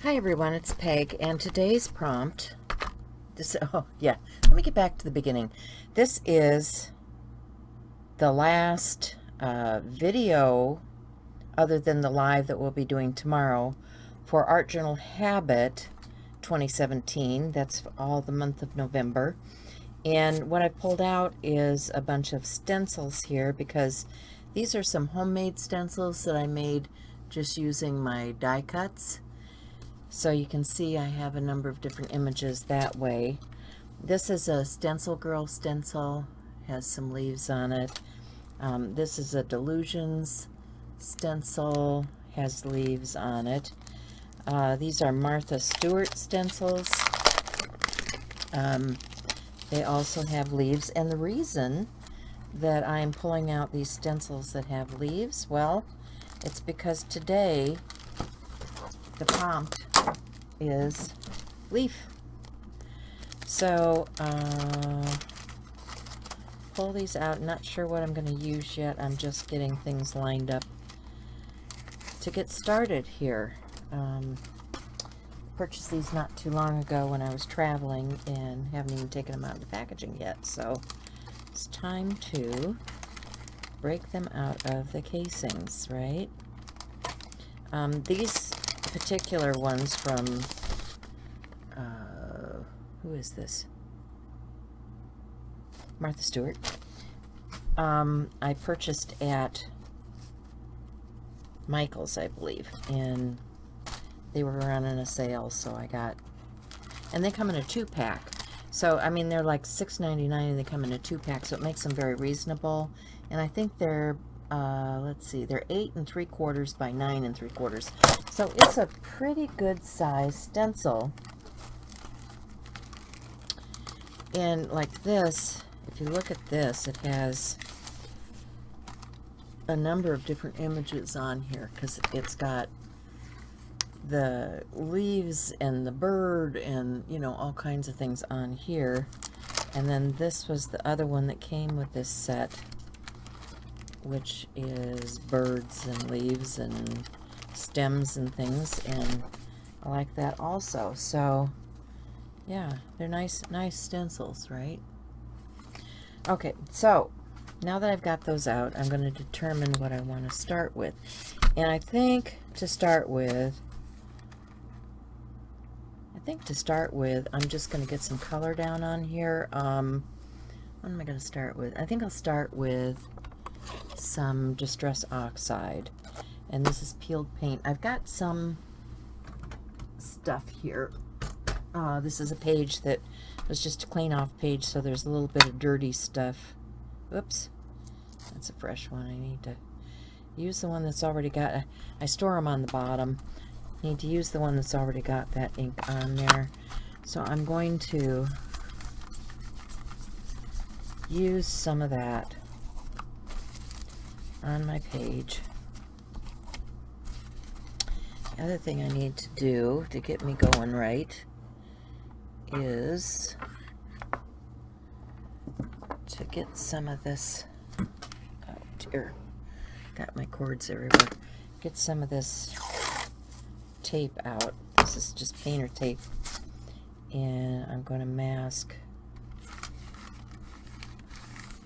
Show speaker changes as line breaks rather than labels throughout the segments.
Hi everyone, it's Peg, and today's prompt, let me get back to the beginning. This is the last video, other than the live that we'll be doing tomorrow, for Art Journal Habit 2017. That's all the month of November. And what I pulled out is a bunch of stencils here, because these are some homemade stencils that I made just using my die cuts. So you can see I have a number of different images that way. This is a Stencil Girl stencil, has some leaves on it. This is a Delusions stencil, has leaves on it. These are Martha Stewart stencils. They also have leaves, and the reason that I'm pulling out these stencils that have leaves, well, it's because today the prompt is leaf. So pull these out. Not sure what I'm going to use yet. I'm just getting things lined up to get started here. Purchased these not too long ago when I was traveling and haven't even taken them out of the packaging yet, so it's time to break them out of the casings, right? These particular ones from who is this? Martha Stewart. I purchased at Michael's, I believe, and they were running a sale, so I got, and they come in a 2-pack. So I mean, they're like $6.99 and they come in a 2-pack, so it makes them very reasonable. And I think they're let's see, they're 8 3/4 by 9 3/4. So it's a pretty good size stencil. And like this, if you look at this, it has a number of different images on here, because it's got the leaves and the bird and, you know, all kinds of things on here. And then this was the other one that came with this set, which is birds and leaves and stems and things, and I like that also. So yeah, they're nice stencils, right? Okay, so now that I've got those out, I'm going to determine what I want to start with. And I think to start with, I'm just going to get some color down on here. What am I going to start with? I think I'll start with some Distress Oxide, and this is peeled paint. I've got some stuff here. This is a page that was just a clean off page, so there's a little bit of dirty stuff. Oops, that's a fresh one. I need to use the one that's already got, I store them on the bottom. Need to use the one that's already got that ink on there. So I'm going to use some of that on my page. The other thing I need to do to get me going right is to get some of this, oh dear, got my cords everywhere, get some of this tape out. This is just painter tape, and I'm going to mask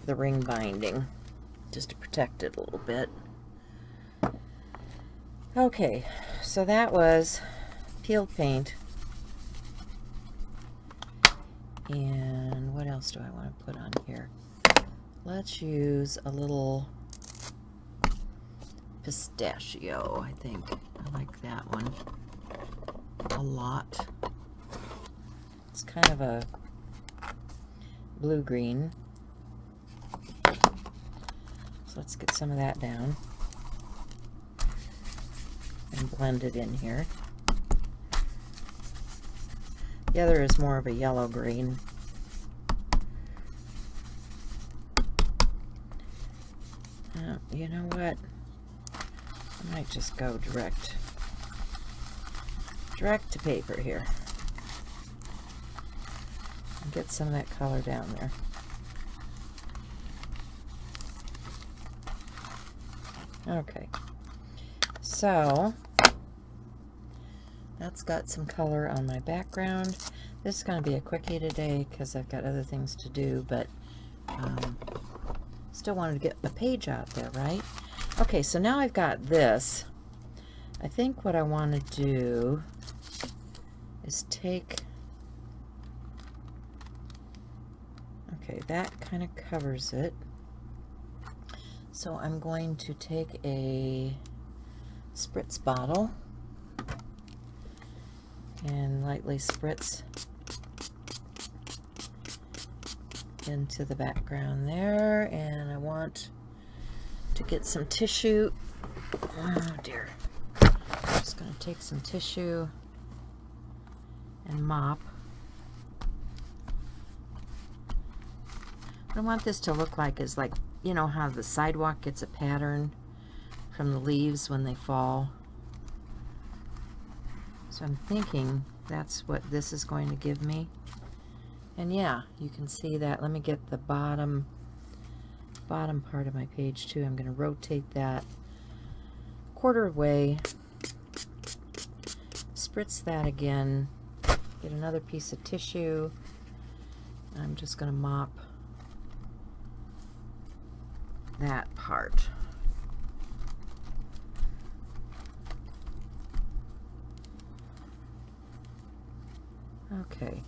the ring binding just to protect it a little bit. Okay, so that was peeled paint. And what else do I want to put on here? Let's use a little pistachio, I think. I like that one a lot. It's kind of a blue-green. So let's get some of that down and blend it in here. The other is more of a yellow-green. You know what? I might just go direct to paper here and get some of that color down there. Okay, so That's got some color on my background. This is going to be a quickie today because I've got other things to do, but still wanted to get a page out there, right? Okay, so now I've got this. I think what I want to do is take, okay, that kind of covers it. So I'm going to take a spritz bottle and lightly spritz into the background there, and I want to get some tissue. Oh dear. I'm just going to take some tissue and mop. What I want this to look like is like, you know how the sidewalk gets a pattern from the leaves when they fall. So I'm thinking that's what this is going to give me. And yeah, you can see that. Let me get the bottom part of my page too. I'm going to rotate that quarter way, spritz that again, get another piece of tissue. I'm just going to mop that part. Okay.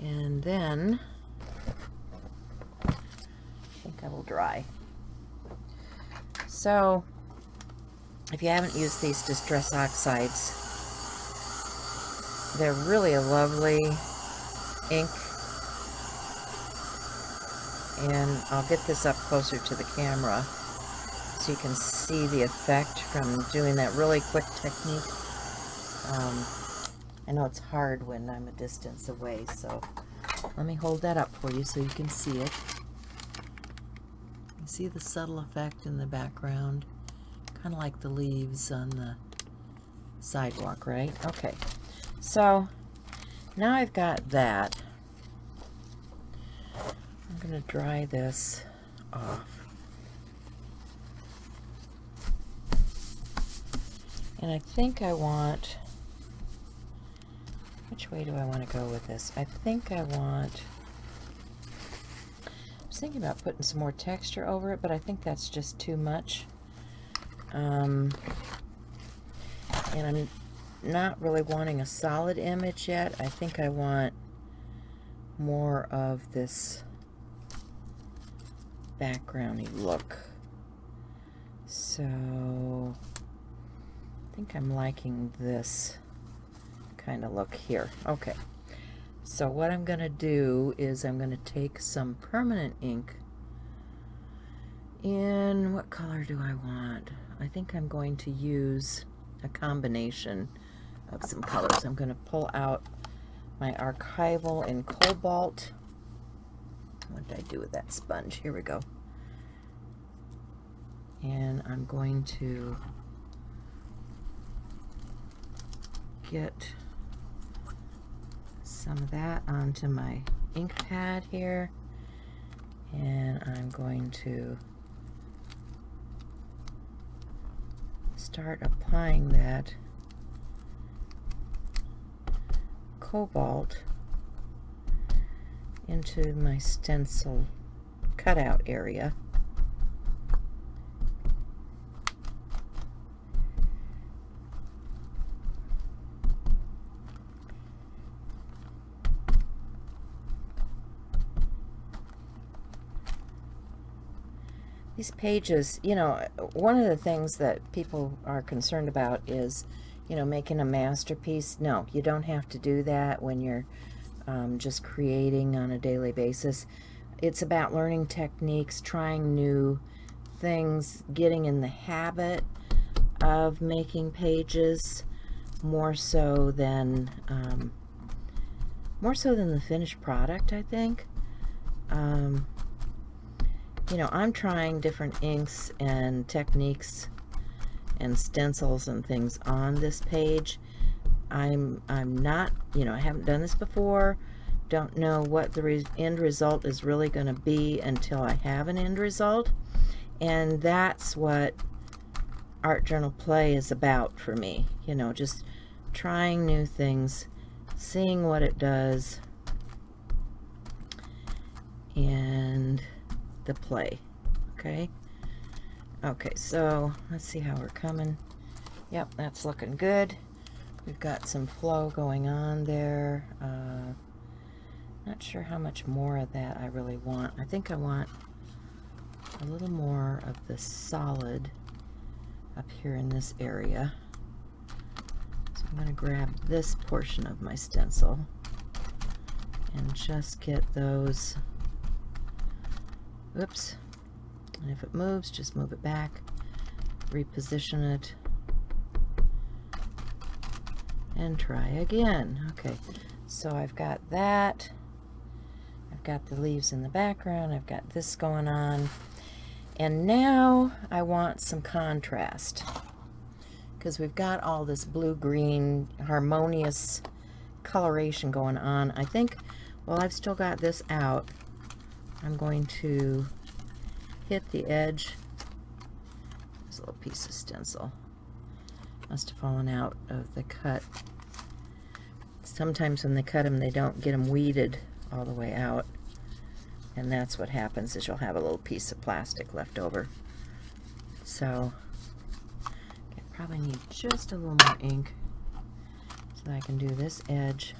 And then I think I will dry. So if you haven't used these Distress Oxides, they're really a lovely ink. And I'll get this up closer to the camera so you can see the effect from doing that really quick technique. I know it's hard when I'm a distance away, so let me hold that up for you so you can see it. You see the subtle effect in the background, kind of like the leaves on the sidewalk, right? Okay, so now I've got that. I'm going to dry this off. And I think I want, which way do I want to go with this? I think I want, I was thinking about putting some more texture over it, but I think that's just too much. And I'm not really wanting a solid image yet. I think I want more of this backgroundy look. So I think I'm liking this kind of look here. Okay, so what I'm going to do is I'm going to take some permanent ink in, what color do I want? I think I'm going to use a combination of some colors. I'm going to pull out my archival in Cobalt. What did I do with that sponge? Here we go. And I'm going to get some of that onto my ink pad here, and I'm going to start applying that Cobalt into my stencil cutout area. These pages, you know, one of the things that people are concerned about is, you know, making a masterpiece. No, you don't have to do that when you're just creating on a daily basis. It's about learning techniques, trying new things, getting in the habit of making pages more so than the finished product, I think. You know, I'm trying different inks and techniques and stencils and things on this page. I'm not, you know, I haven't done this before. Don't know what the end result is really going to be until I have an end result. And that's what art journal play is about for me. You know, just trying new things, seeing what it does, and the play. Okay. Okay, so let's see how we're coming. Yep, that's looking good. We've got some flow going on there. Not sure how much more of that I really want. I think I want a little more of the solid up here in this area. So I'm going to grab this portion of my stencil and just get those. Oops. And if it moves, just move it back, reposition it, and try again. Okay, so I've got that. I've got the leaves in the background. I've got this going on. And now I want some contrast, because we've got all this blue-green harmonious coloration going on. I think while I've still got this out, I'm going to hit the edge. There's a little piece of stencil. Must have fallen out of the cut. Sometimes when they cut them, they don't get them weeded all the way out. And that's what happens, is you'll have a little piece of plastic left over. So I probably need just a little more ink so that I can do this edge.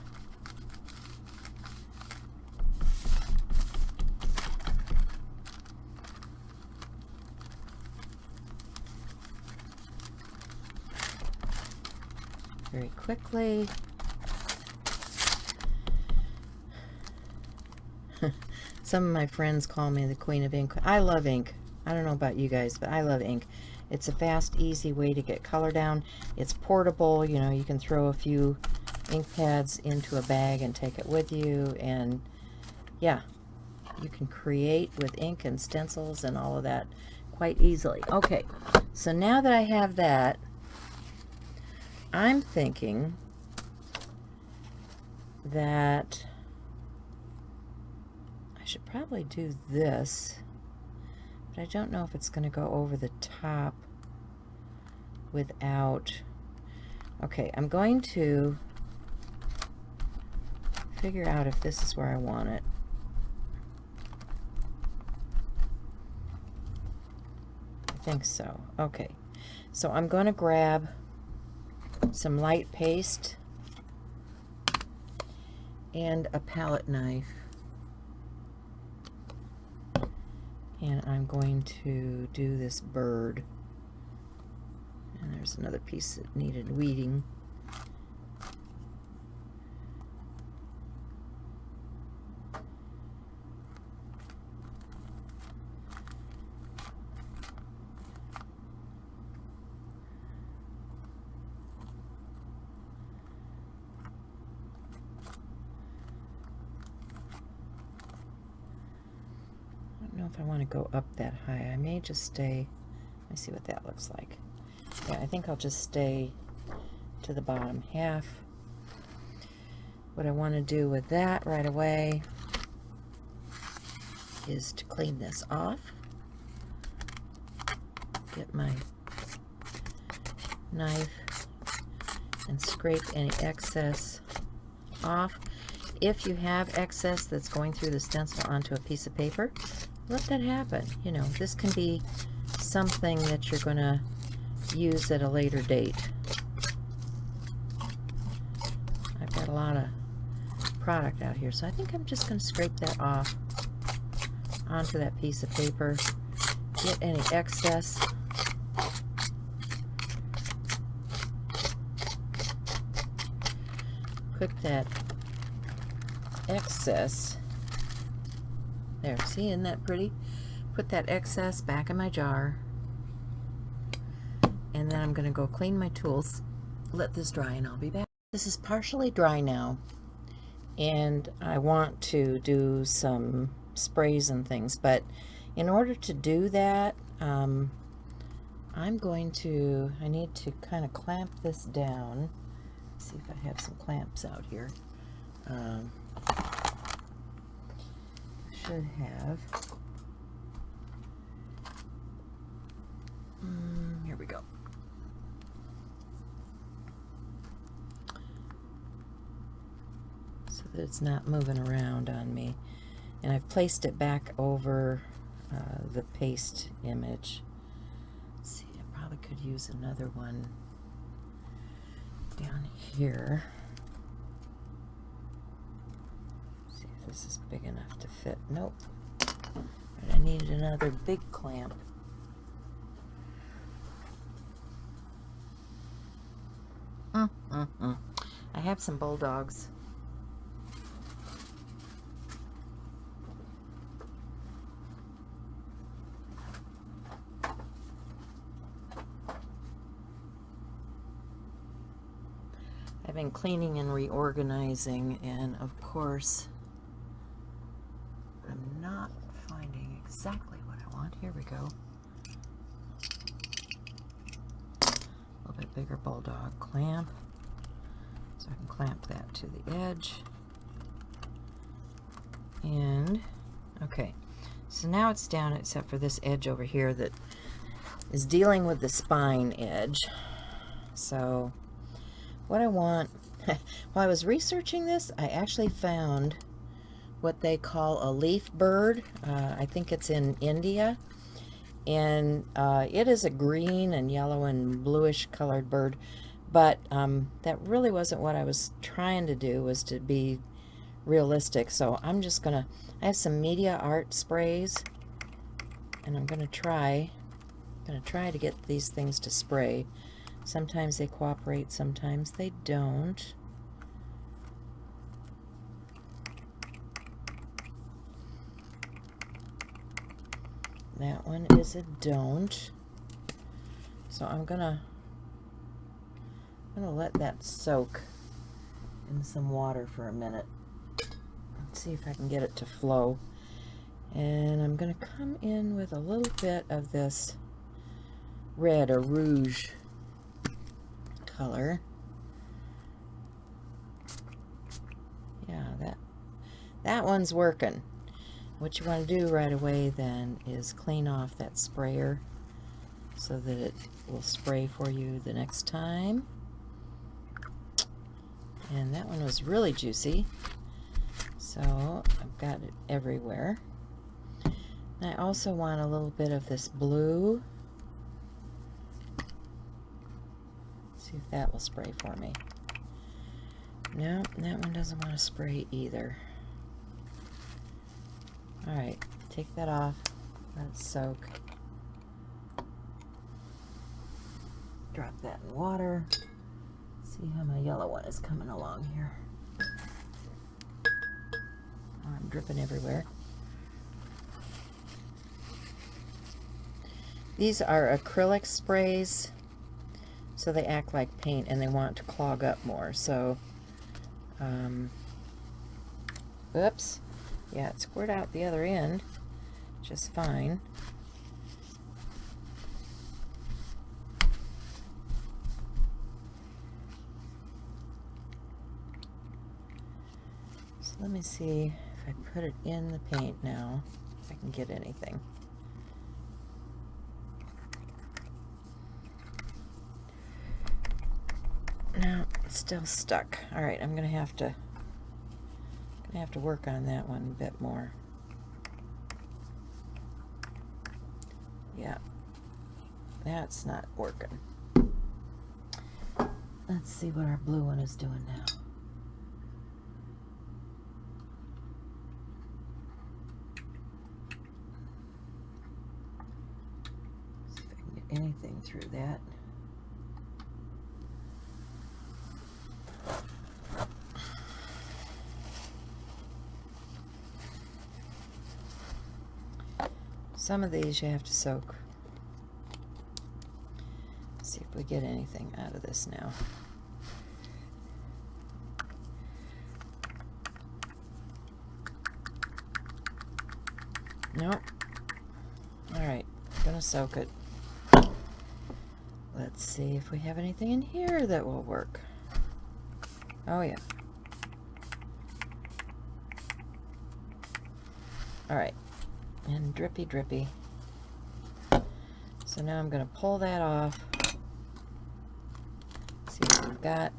Very quickly. Some of my friends call me the Queen of Ink. I love ink. I don't know about you guys, but I love ink. It's a fast, easy way to get color down. It's portable. You know, you can throw a few ink pads into a bag and take it with you. And yeah, you can create with ink and stencils and all of that quite easily. Okay, so now that I have that, I'm thinking that I should probably do this, but I don't know if it's going to go over the top without. Okay, I'm going to figure out if this is where I want it. I think so. Okay, so I'm going to grab some light paste and a palette knife, and I'm going to do this bird. And there's another piece that needed weeding. If I want to go up that high, I may just stay. Let me see what that looks like. Yeah, I think I'll just stay to the bottom half. What I want to do with that right away is to clean this off. Get my knife and scrape any excess off. If you have excess that's going through the stencil onto a piece of paper, let that happen. You know, this can be something that you're going to use at a later date. I've got a lot of product out here, so I think I'm just going to scrape that off onto that piece of paper. Get any excess. Put that excess there. See, isn't that pretty? Put that excess back in my jar, and then I'm going to go clean my tools, let this dry, and I'll be back. This is partially dry now, and I want to do some sprays and things, but in order to do that, I need to kind of clamp this down. Let's see if I have some clamps out here. Should have. Here we go. that it's not moving around on me. And I've placed it back over the paste image. Let's see, I probably could use another one down here. Let's see if this is big enough to fit. Nope. But I needed another big clamp. I have some bulldogs. I've been cleaning and reorganizing, and of course, I'm not finding exactly what I want. Here we go. A little bit bigger bulldog clamp, so I can clamp that to the edge. And, okay, so now it's down except for this edge over here that is dealing with the spine edge. So what I want, while I was researching this, I actually found what they call a leaf bird. I think it's in India. And it is a green and yellow and bluish colored bird. But that really wasn't what I was trying to do, was to be realistic. So I'm just going to, I have some Media Art sprays. And I'm going to try to get these things to spray. Sometimes they cooperate, sometimes they don't. That one is a don't. So I'm gonna let that soak in some water for a minute. Let's see if I can get it to flow. And I'm gonna come in with a little bit of this red or rouge color. Yeah, that one's working. What you want to do right away then is clean off that sprayer so that it will spray for you the next time. And that one was really juicy, so I've got it everywhere. And I also want a little bit of this blue. See if that will spray for me. No, that one doesn't want to spray either. Alright, take that off, let it soak. Drop that in water. See how my yellow one is coming along here. Oh, I'm dripping everywhere. These are acrylic sprays, so they act like paint and they want to clog up more. So, oops. Yeah, it squirted out the other end just fine. So let me see if I put it in the paint now, if I can get anything. No, it's still stuck. All right, I'm gonna have to work on that one a bit more. Yeah, that's not working. Let's see what our blue one is doing now. See if I can get anything through that. Some of these you have to soak. Let's see if we get anything out of this now. Nope. Alright, gonna soak it. Let's see if we have anything in here that will work. Oh yeah. Alright. And drippy drippy. So now I'm going to pull that off. See what we've got.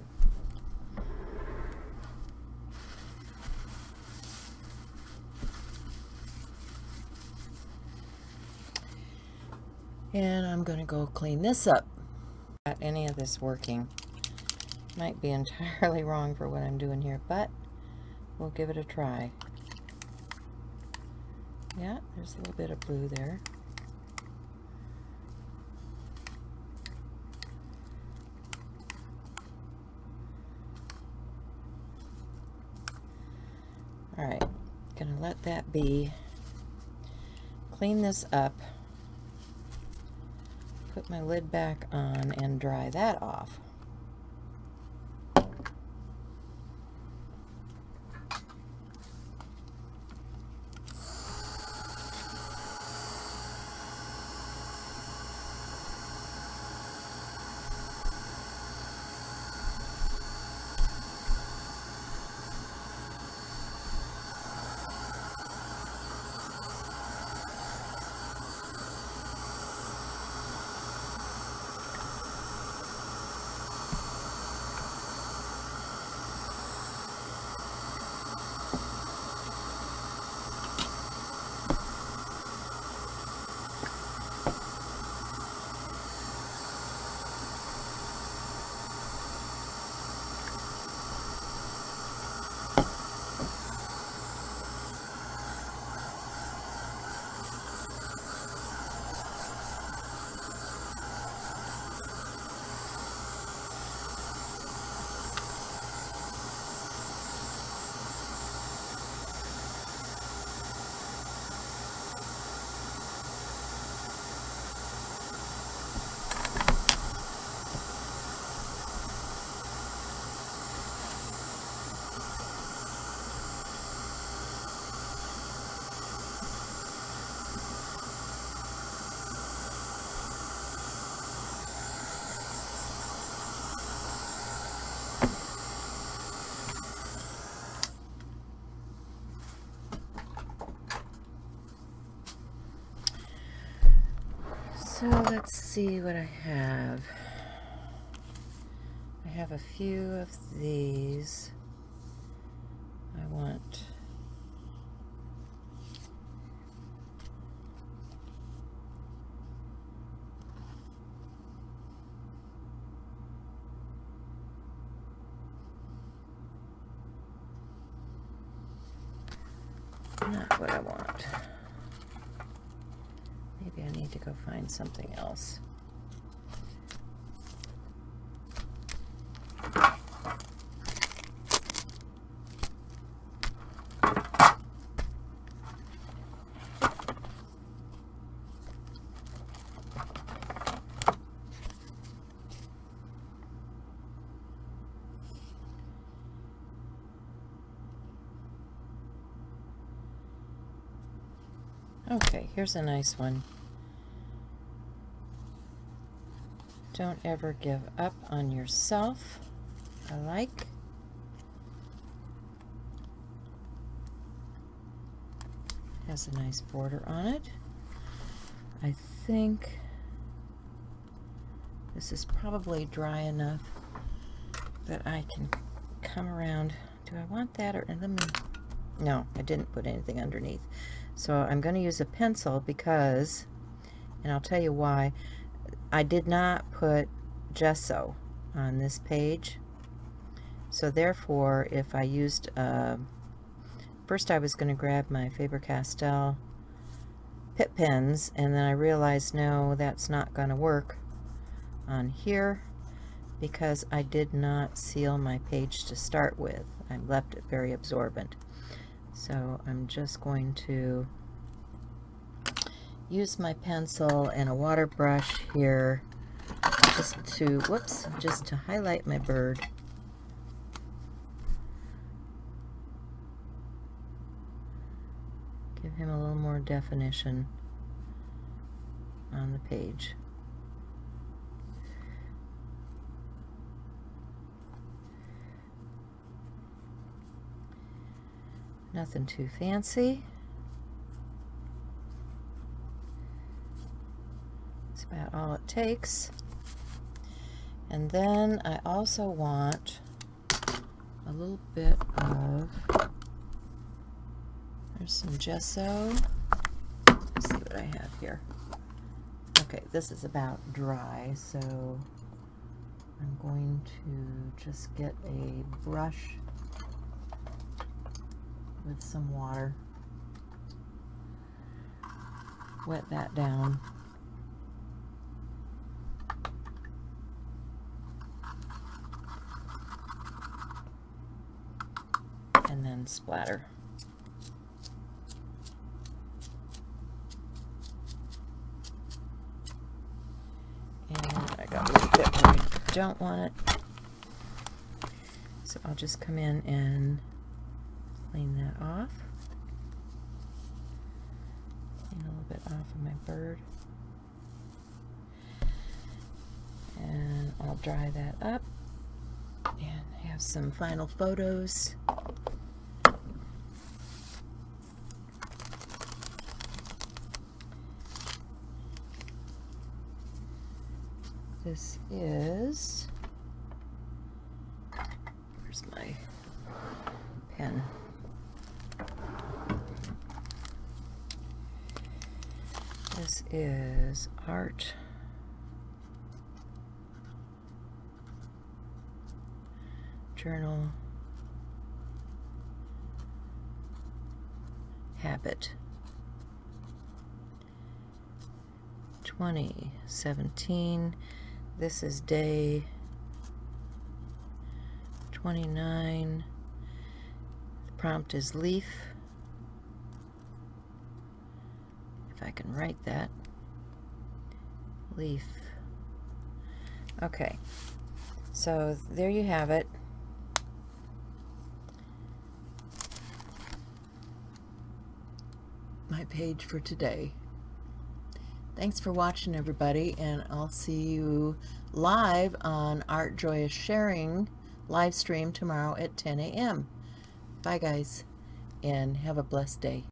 And I'm going to go clean this up. Not any of this working. Might be entirely wrong for what I'm doing here, but we'll give it a try. Yeah, there's a little bit of blue there. All right, gonna let that be. Clean this up. Put my lid back on and dry that off. So let's see what I have. I have a few of these. I want not what I want. Maybe I need to go find something else. Okay, here's a nice one. Don't ever give up on yourself. I like. Has a nice border on it. I think this is probably dry enough that I can come around. Do I want that, or let me? No, I didn't put anything underneath. So I'm going to use a pencil because, and I'll tell you why, I did not put gesso on this page. So therefore, if I used, first I was going to grab my Faber-Castell Pitt pens, and then I realized, no, that's not going to work on here because I did not seal my page to start with. I left it very absorbent. So I'm just going to use my pencil and a water brush here just to, whoops, just to highlight my bird. Give him a little more definition on the page. Nothing too fancy. That's about all it takes. And then I also want a little bit of, there's some gesso. Let's see what I have here. Okay. Okay, this is about dry, so I'm going to just get a brush with some water, wet that down, and then splatter. And I got a little bit where I don't want it, so I'll just come in and clean that off. Clean a little bit off of my bird. And I'll dry that up and have some final photos. This is, where's my pen? This is Art Journal Habit 2017. This is day 29. The prompt is leaf. If I can write that. Leaf. Okay. So there you have it. My page for today. Thanks for watching, everybody, and I'll see you live on Art Joyous Sharing live stream tomorrow at 10 a.m. Bye, guys, and have a blessed day.